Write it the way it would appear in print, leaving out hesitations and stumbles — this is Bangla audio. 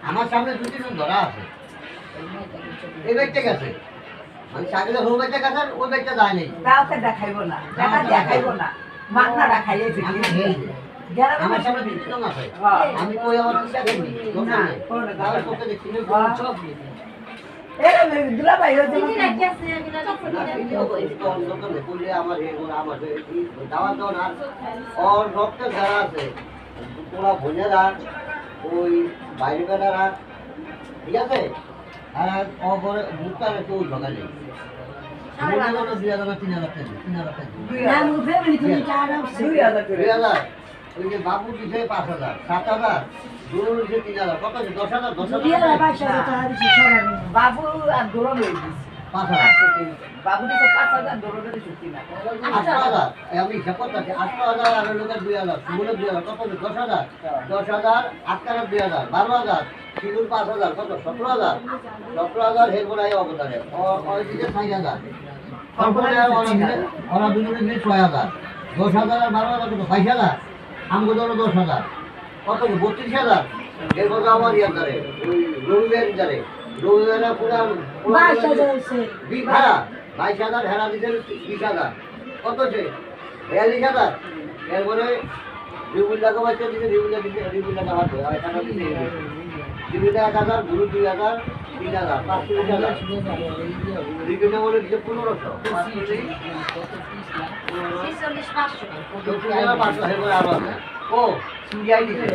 আমার সামনে 2-3 ধরা আছে এই ব্যক্তি গেছে মানে সাগরে হোম ব্যক্তি গেছে ওই ব্যক্তি যায় নাই তাওতে দেখাইবো না দেখাইবো না মাগনা দেখাইয়ে দিবি আমার সামনে 2-3 জন আছে আমি কই আমার কিছু দেখি না কোন গাওয়ার পক্ষে দেখি সব এরা দুলা ভাই হচ্ছে আমার দাওয়া দাও না আর রক্ত যারা আছে তোরা বোনেরা ওই বাইরে বেড়ারা ঠিক আছে আর অপরে মুখটা কেউ ঢোকা নেই ওই যে বাবু দিছে 5,000 7,000 দূর দিছে 3,000 কত 10,000 বাবু আর দৌড় লই দিছে 5,000 বাবু দিছে 5,000 দৌড় লই দিছে না 8,000 আমি হিসাব করতেছি 8,000 আর লোকের 2,000 সুমনের 2,000 কত 10,000 10,000 আটকার 2,000 12,000 সিগুর 5,000 কত 17,000 হেরবো নাই অবদানে ওই দিকে 6,000 তারপরে ওরা দুজনে মিলে 6,000 10,000 আর 12,000 কত 22,000 আমগো ধরো 10,000 কত 32,000 এরপর আমার ইয়ার ধরে ওই রবিবার ধরে রবিবার পুরা 22,000 হেরা দিতে 20,000 কত আছে 42,000 এরপরে রিবুল টাকা বাচ্চা দিতে রিবুল টাকা হাত আর এখানে দিতে রিবুল 1,000 গুরু 2,000 3,000 5,000 রিবুল বলে দিতে 1,500 5,000 ও সিআই দিতে